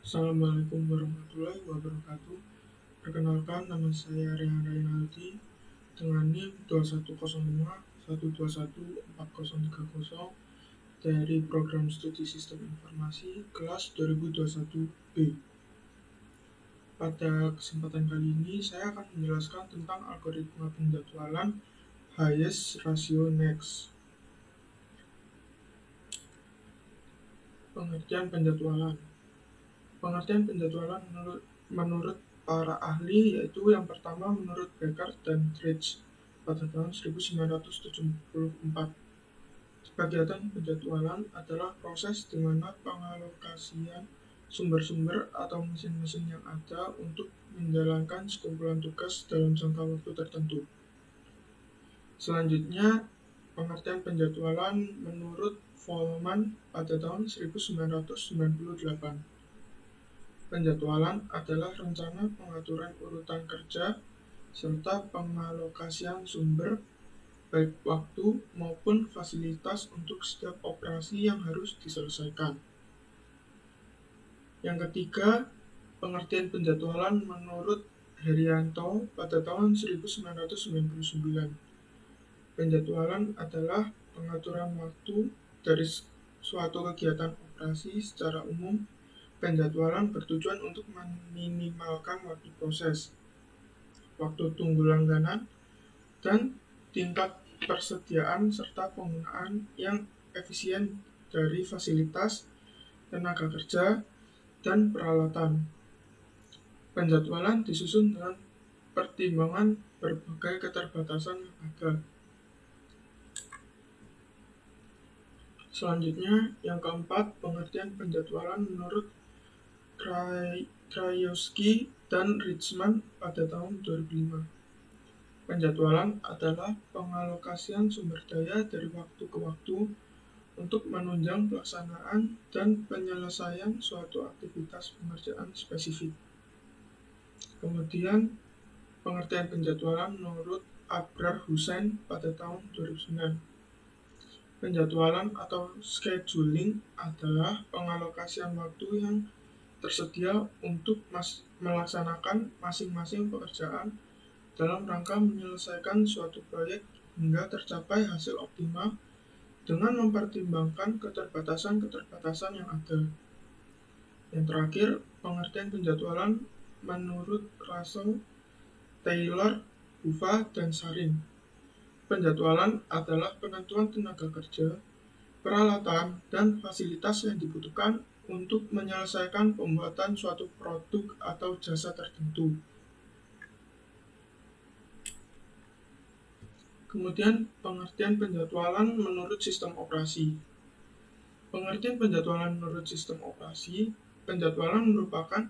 Assalamualaikum warahmatullahi wabarakatuh. Perkenalkan, nama saya Rehan Rainaldi dengan NIM 210512143030 dari Program Studi Sistem Informasi kelas 2021B. Pada kesempatan kali ini, saya akan menjelaskan tentang algoritma penjadwalan highest ratio next. Pengertian penjadwalan. Pengertian penjadwalan menurut para ahli yaitu yang pertama menurut Becker dan Ridge pada tahun 1974. Kegiatan penjadwalan adalah proses di mana pengalokasian sumber-sumber atau mesin-mesin yang ada untuk menjalankan sekumpulan tugas dalam jangka waktu tertentu. Selanjutnya, pengertian penjadwalan menurut Volman pada tahun 1998. Penjadwalan adalah rencana pengaturan urutan kerja serta pengalokasian sumber, baik waktu maupun fasilitas untuk setiap operasi yang harus diselesaikan. Yang ketiga, pengertian penjadwalan menurut Herianto pada tahun 1999. Penjadwalan adalah pengaturan waktu dari suatu kegiatan operasi secara umum. Penjadwalan bertujuan untuk meminimalkan waktu proses, waktu tunggu langganan, dan tingkat persediaan serta penggunaan yang efisien dari fasilitas, tenaga kerja, dan peralatan. Penjadwalan disusun dengan pertimbangan berbagai keterbatasan yang ada. Selanjutnya, yang keempat, pengertian penjadwalan menurut Krajewski dan Richman pada tahun 2005. Penjadwalan adalah pengalokasian sumber daya dari waktu ke waktu untuk menunjang pelaksanaan dan penyelesaian suatu aktivitas pengerjaan spesifik. Kemudian, pengertian penjadwalan menurut Abrar Hussein pada tahun 2009. Penjadwalan atau scheduling adalah pengalokasian waktu yang tersedia untuk melaksanakan masing-masing pekerjaan dalam rangka menyelesaikan suatu proyek hingga tercapai hasil optimal dengan mempertimbangkan keterbatasan-keterbatasan yang ada. Yang terakhir, pengertian penjadwalan menurut Russell, Taylor, Buva, dan Sarin. Penjadwalan adalah penentuan tenaga kerja, peralatan, dan fasilitas yang dibutuhkan untuk menyelesaikan pembuatan suatu produk atau jasa tertentu. Kemudian, pengertian penjadwalan menurut sistem operasi. Pengertian penjadwalan menurut sistem operasi, penjadwalan merupakan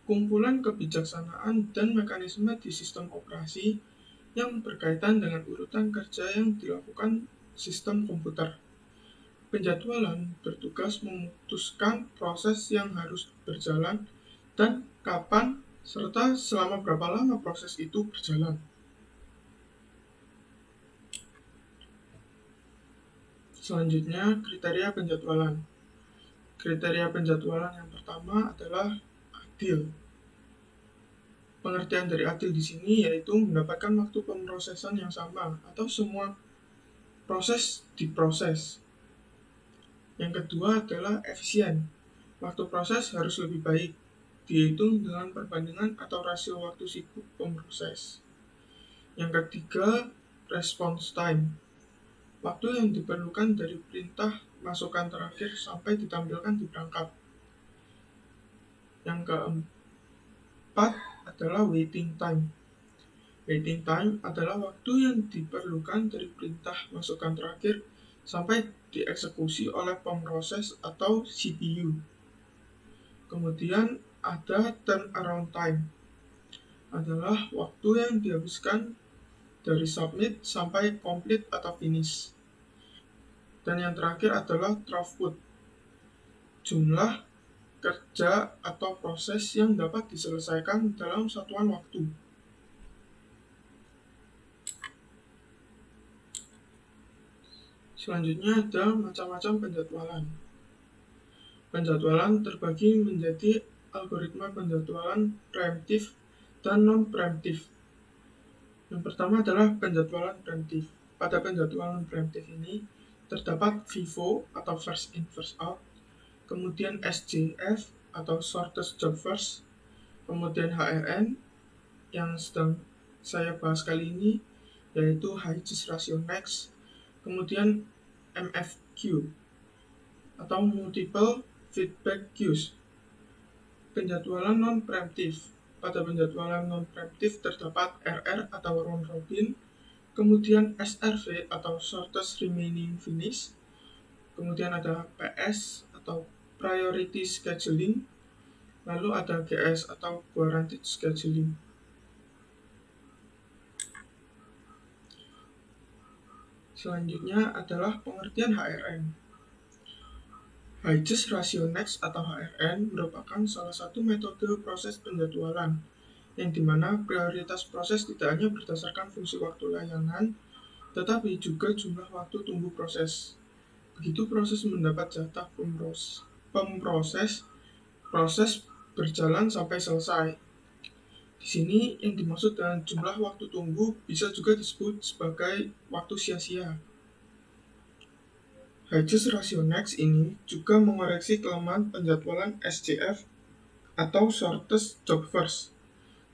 kumpulan kebijaksanaan dan mekanisme di sistem operasi yang berkaitan dengan urutan kerja yang dilakukan sistem komputer. Penjadwalan bertugas memutuskan proses yang harus berjalan dan kapan serta selama berapa lama proses itu berjalan. Selanjutnya, kriteria penjadwalan. Kriteria penjadwalan yang pertama adalah adil. Pengertian dari adil di sini yaitu mendapatkan waktu pemrosesan yang sama atau semua proses diproses. Yang kedua adalah efisien. Waktu proses harus lebih baik, dihitung dengan perbandingan atau rasio waktu sibuk pemroses. Yang ketiga, response time. Waktu yang diperlukan dari perintah masukan terakhir sampai ditampilkan di perangkat. Yang keempat adalah waiting time. Waiting time adalah waktu yang diperlukan dari perintah masukan terakhir sampai dieksekusi oleh pemroses atau CPU. Kemudian ada turnaround time. Adalah waktu yang dihabiskan dari submit sampai complete atau finish. Dan yang terakhir adalah throughput. Jumlah kerja atau proses yang dapat diselesaikan dalam satuan waktu. Selanjutnya ada macam-macam penjadwalan. Penjadwalan terbagi menjadi algoritma penjadwalan preemptif dan non-preemptif. Yang pertama adalah penjadwalan preemptif. Pada penjadwalan preemptif ini terdapat FIFO atau first in first out, kemudian SJF atau shortest job first, kemudian HRN yang sedang saya bahas kali ini yaitu high just ratio next, kemudian MFQ atau multiple feedback queues. Penjadwalan non-preemptif. Pada penjadwalan non-preemptif terdapat RR atau round robin, kemudian SRV atau shortest remaining finish, kemudian ada PS atau priority scheduling, lalu ada GS atau guaranteed scheduling. Selanjutnya adalah pengertian HRN. High just ratio next atau HRN merupakan salah satu metode proses penjadwalan yang dimana prioritas proses tidak hanya berdasarkan fungsi waktu layanan, tetapi juga jumlah waktu tunggu proses. Begitu proses mendapat jatah pemproses, proses berjalan sampai selesai. Di sini yang dimaksud dengan jumlah waktu tunggu bisa juga disebut sebagai waktu sia-sia. High just ratio next ini juga mengoreksi kelemahan penjadwalan SJF atau shortest job first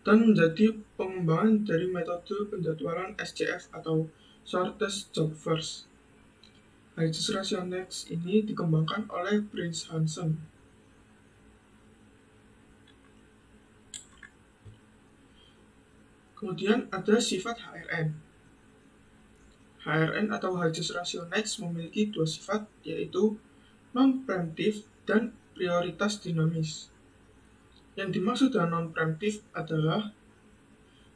dan menjadi pengembangan dari metode penjadwalan SJF atau shortest job first. High just ratio next ini dikembangkan oleh Prince Hansen. Kemudian ada sifat HRN. HRN atau high just ratio next memiliki dua sifat, yaitu non-preemptive dan prioritas dinamis. Yang dimaksud dengan non-preemptive adalah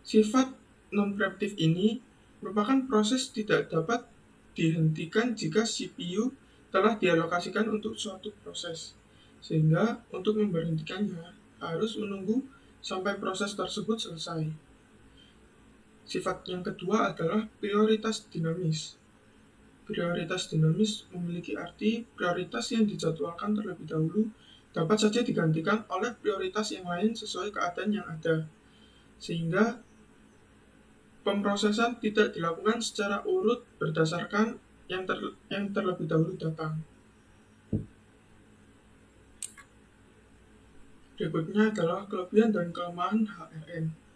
sifat non-preemptive ini merupakan proses tidak dapat dihentikan jika CPU telah dialokasikan untuk suatu proses, sehingga untuk memberhentikannya harus menunggu sampai proses tersebut selesai. Sifat yang kedua adalah prioritas dinamis. Prioritas dinamis memiliki arti prioritas yang dijadwalkan terlebih dahulu dapat saja digantikan oleh prioritas yang lain sesuai keadaan yang ada, sehingga pemrosesan tidak dilakukan secara urut berdasarkan yang terlebih dahulu datang. Berikutnya adalah kelebihan dan kelemahan HRN.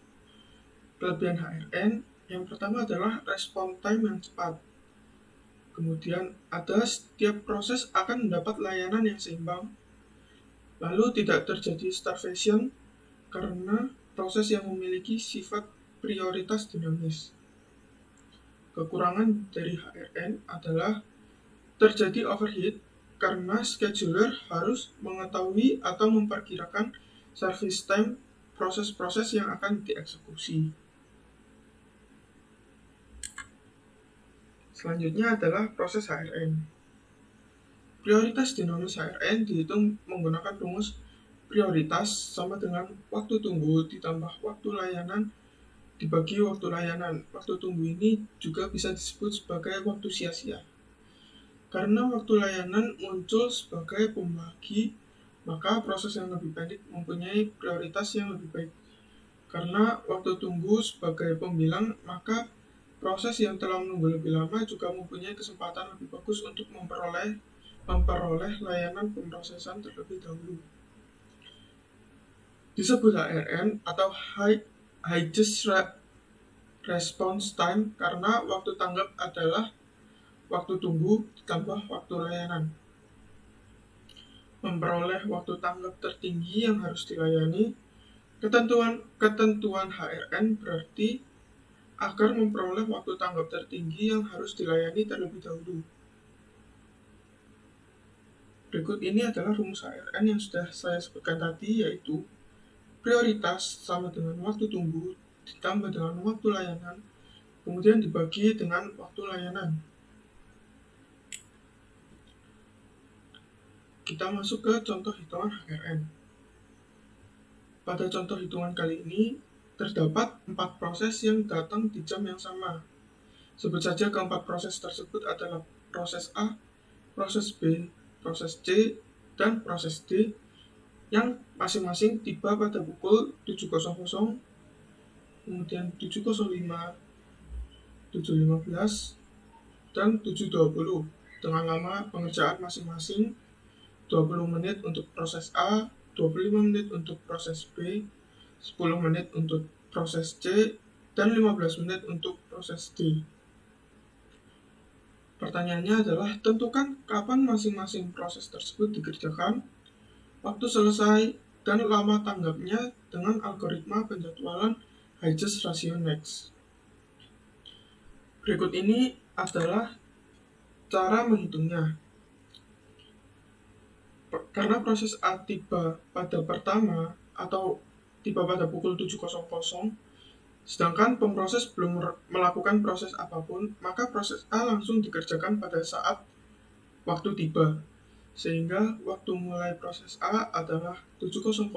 Kelebihan HRN yang pertama adalah respon time yang cepat. Kemudian ada setiap proses akan mendapat layanan yang seimbang. Lalu tidak terjadi starvation karena proses yang memiliki sifat prioritas dinamis. Kekurangan dari HRN adalah terjadi overheat karena scheduler harus mengetahui atau memperkirakan service time proses-proses yang akan dieksekusi. Selanjutnya adalah proses HRN. Prioritas dinamis HRN dihitung menggunakan rumus prioritas sama dengan waktu tunggu ditambah waktu layanan dibagi waktu layanan. Waktu tunggu ini juga bisa disebut sebagai waktu sia-sia. Karena waktu layanan muncul sebagai pembagi, maka proses yang lebih pendek mempunyai prioritas yang lebih baik. Karena waktu tunggu sebagai pembilang, maka proses yang telah menunggu lebih lama juga mempunyai kesempatan lebih bagus untuk memperoleh layanan pemrosesan terlebih dahulu. Disebut HRN atau High Just Response Time karena waktu tanggap adalah waktu tunggu ditambah waktu layanan. Memperoleh waktu tanggap tertinggi yang harus dilayani, ketentuan HRN berarti agar memperoleh waktu tanggap tertinggi yang harus dilayani terlebih dahulu. Berikut ini adalah rumus HRN yang sudah saya sebutkan tadi, yaitu prioritas sama dengan waktu tunggu ditambah dengan waktu layanan, kemudian dibagi dengan waktu layanan. Kita masuk ke contoh hitungan HRN. Pada contoh hitungan kali ini, terdapat 4 proses yang datang di jam yang sama. Sebut saja keempat proses tersebut adalah proses A, proses B, proses C, dan proses D, yang masing-masing tiba pada pukul 7.00, kemudian 7.05, 7.15, dan 7.20 dengan lama pengerjaan masing-masing 20 menit untuk proses A, 25 menit untuk proses B, 10 menit untuk proses C, dan 15 menit untuk proses D. Pertanyaannya adalah, tentukan kapan masing-masing proses tersebut dikerjakan, waktu selesai, dan lama tanggapnya dengan algoritma penjadwalan Higgs Ratio Next. Berikut ini adalah cara menghitungnya. Karena proses A tiba pada pertama atau tiba pada pukul 7.00, sedangkan pemproses belum melakukan proses apapun, maka proses A langsung dikerjakan pada saat waktu tiba. Sehingga waktu mulai proses A adalah 7.00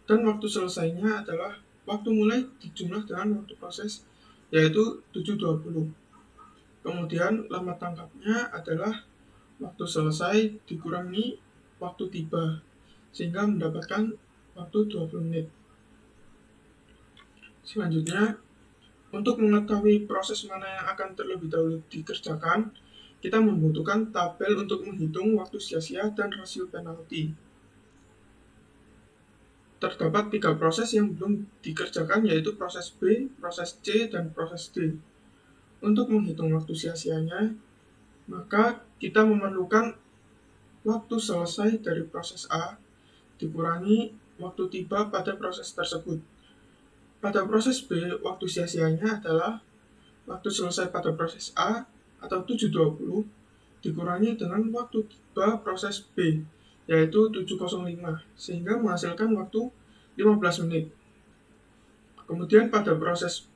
dan waktu selesainya adalah waktu mulai dijumlah dengan waktu proses, yaitu 7.20. Kemudian lama tanggapnya adalah waktu selesai dikurangi waktu tiba, sehingga mendapatkan waktu 20 menit. Selanjutnya, untuk mengetahui proses mana yang akan terlebih dahulu dikerjakan, kita membutuhkan tabel untuk menghitung waktu sia-sia dan rasio penalti. Terdapat 3 proses yang belum dikerjakan, yaitu proses B, proses C, dan proses D. Untuk menghitung waktu sia-sianya, maka kita memerlukan waktu selesai dari proses A dikurangi waktu tiba pada proses tersebut. Pada proses B, waktu sia-sianya adalah waktu selesai pada proses A atau 7.20 dikurangi dengan waktu tiba proses B, yaitu 7.05, sehingga menghasilkan waktu 15 menit. Kemudian pada proses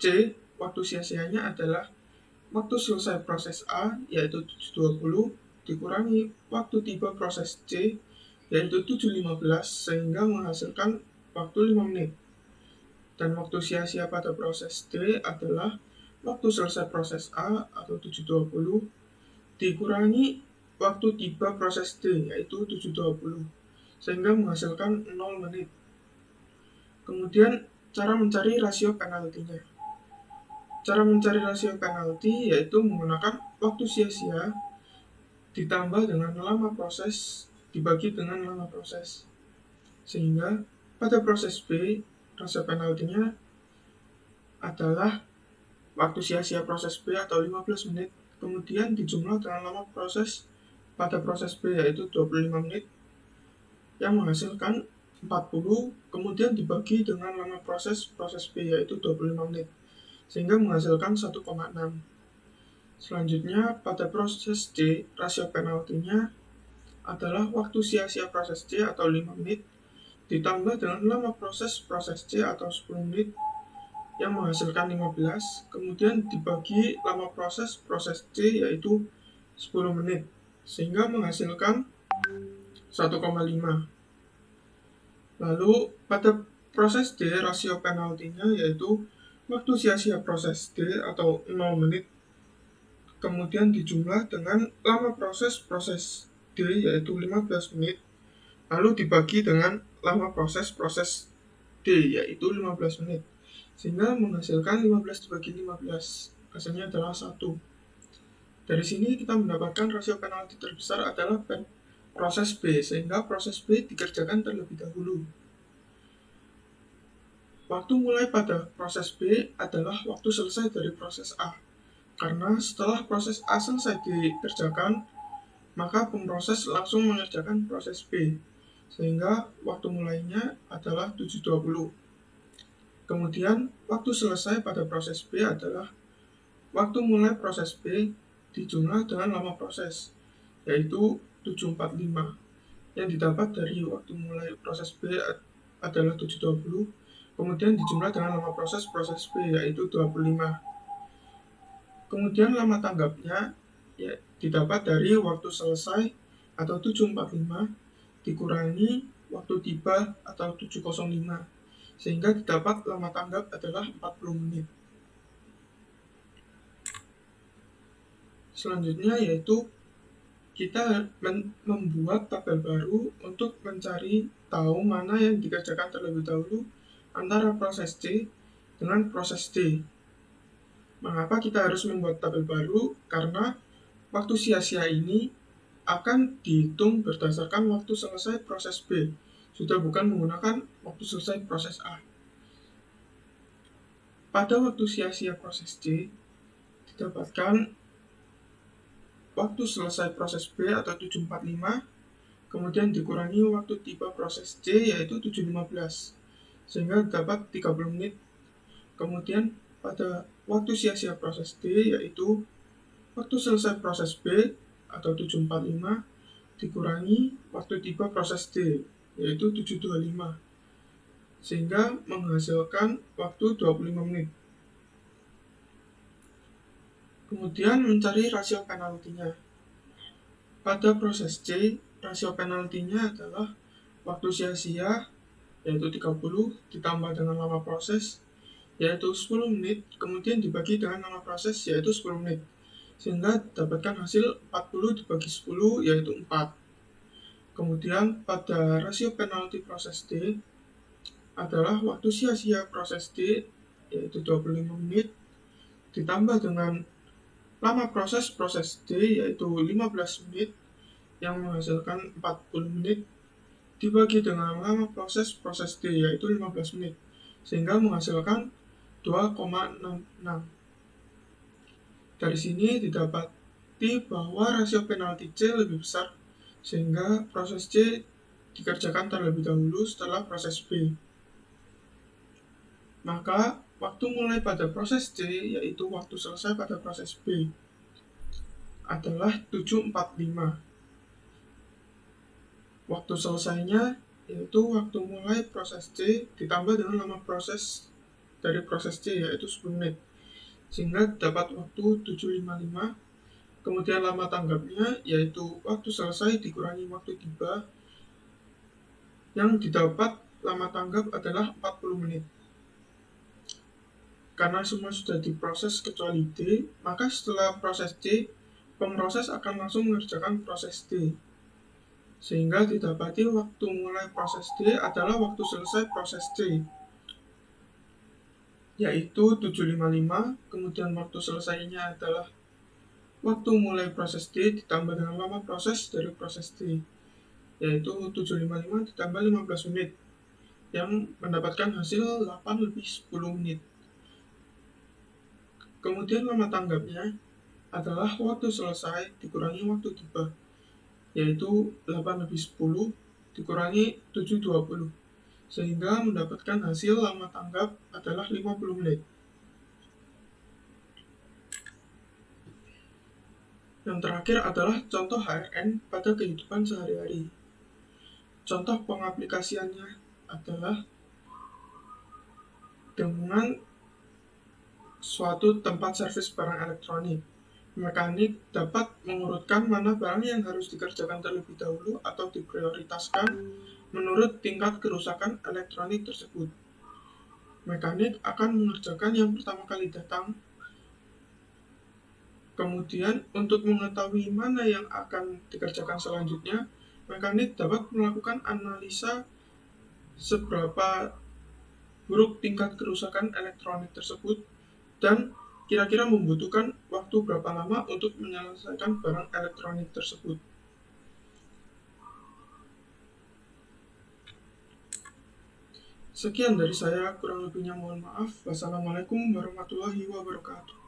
C, waktu sia-sianya adalah waktu selesai proses A, yaitu 7.20, dikurangi waktu tiba proses C, yaitu 7.15, sehingga menghasilkan waktu 5 menit. Dan waktu sia-sia pada proses D adalah waktu selesai proses A atau 7.20 dikurangi waktu tiba proses D, yaitu 7.20, sehingga menghasilkan 0 menit. Kemudian cara mencari rasio penaltinya. Cara mencari rasio penalti yaitu menggunakan waktu sia-sia ditambah dengan lama proses dibagi dengan lama proses. Sehingga pada proses B, rasio penaltinya adalah waktu sia-sia proses B atau 15 menit, kemudian dijumlah dengan lama proses pada proses B, yaitu 25 menit, yang menghasilkan 40, kemudian dibagi dengan lama proses B, yaitu 25 menit, sehingga menghasilkan 1,6. Selanjutnya, pada proses D, rasio penaltinya adalah waktu sia-sia proses C atau 5 menit, ditambah dengan lama proses C atau 10 menit, yang menghasilkan 15, kemudian dibagi lama proses C, yaitu 10 menit, sehingga menghasilkan 1,5. Lalu, pada proses D, rasio penaltinya yaitu waktu sia-sia proses D atau 0 menit, kemudian dijumlah dengan lama proses D, yaitu 15 menit, lalu dibagi dengan lama proses D, yaitu 15 menit, sehingga menghasilkan 15 dibagi 15, hasilnya adalah 1. Dari sini kita mendapatkan rasio penalti terbesar adalah proses B, sehingga proses B dikerjakan terlebih dahulu. Waktu mulai pada proses B adalah waktu selesai dari proses A, karena setelah proses A selesai dikerjakan, maka pemproses langsung mengerjakan proses B, sehingga waktu mulainya adalah 7.20. Kemudian, waktu selesai pada proses B adalah waktu mulai proses B dijumlah dengan lama proses, yaitu 7.45, yang didapat dari waktu mulai proses B adalah 7.20, kemudian dijumlah dengan lama proses B, yaitu 25. Kemudian lama tanggapnya didapat dari waktu selesai atau 7.45 dikurangi waktu tiba atau 7.05, sehingga didapat lama tanggap adalah 40 menit. Selanjutnya yaitu kita membuat tabel baru untuk mencari tahu mana yang dikerjakan terlebih dahulu antara proses C dengan proses D. Mengapa kita harus membuat tabel baru? Karena waktu sia-sia ini akan dihitung berdasarkan waktu selesai proses B, sudah bukan menggunakan waktu selesai proses A. Pada waktu sia-sia proses C, didapatkan waktu selesai proses B atau 745, kemudian dikurangi waktu tiba proses C yaitu 715, sehingga dapat 30 menit. Kemudian pada waktu sia-sia proses D yaitu waktu selesai proses B atau 745 dikurangi waktu tiba proses D yaitu 725, sehingga menghasilkan waktu 25 menit. Kemudian mencari rasio penaltinya. Pada proses C, rasio penaltinya adalah waktu sia-sia yaitu 30 ditambah dengan lama proses yaitu 10 menit, kemudian dibagi dengan lama proses yaitu 10 menit, sehingga dapatkan hasil 40 dibagi 10 yaitu 4. Kemudian pada rasio penalti proses D adalah waktu sia-sia proses D yaitu 25 menit ditambah dengan lama proses D yaitu 15 menit yang menghasilkan 40 menit dibagi dengan lama proses D yaitu 15 menit, sehingga menghasilkan 2,66. Dari sini didapati bahwa rasio penalti C lebih besar, sehingga proses C dikerjakan terlebih dahulu setelah proses B. Maka waktu mulai pada proses C yaitu waktu selesai pada proses B adalah 745. Waktu selesainya yaitu waktu mulai proses C ditambah dengan lama proses dari proses C yaitu 10 menit, sehingga dapat waktu 755. Kemudian lama tanggapnya yaitu waktu selesai dikurangi waktu tiba, yang didapat lama tanggap adalah 40 menit. Karena semua sudah diproses kecuali D, maka setelah proses C, pemroses akan langsung mengerjakan proses D, sehingga didapati waktu mulai proses D adalah waktu selesai proses C yaitu 755, kemudian waktu selesainya adalah waktu mulai proses D ditambah dengan lama proses dari proses D yaitu 755 ditambah 15 menit, yang mendapatkan hasil 8 lebih 10 menit. Kemudian lama tanggapnya adalah waktu selesai dikurangi waktu tiba, yaitu 8 lebih 10 dikurangi 720, sehingga mendapatkan hasil lama tanggap adalah 50 menit. Yang terakhir adalah contoh HRN pada kehidupan sehari-hari. Contoh pengaplikasiannya adalah dengan suatu tempat servis barang elektronik. Mekanik dapat mengurutkan mana barang yang harus dikerjakan terlebih dahulu atau diprioritaskan menurut tingkat kerusakan elektronik tersebut. Mekanik akan mengerjakan yang pertama kali datang. Kemudian, untuk mengetahui mana yang akan dikerjakan selanjutnya, mekanik dapat melakukan analisa seberapa buruk tingkat kerusakan elektronik tersebut dan kira-kira membutuhkan waktu berapa lama untuk menyelesaikan barang elektronik tersebut. Sekian dari saya, kurang lebihnya mohon maaf. Wassalamualaikum warahmatullahi wabarakatuh.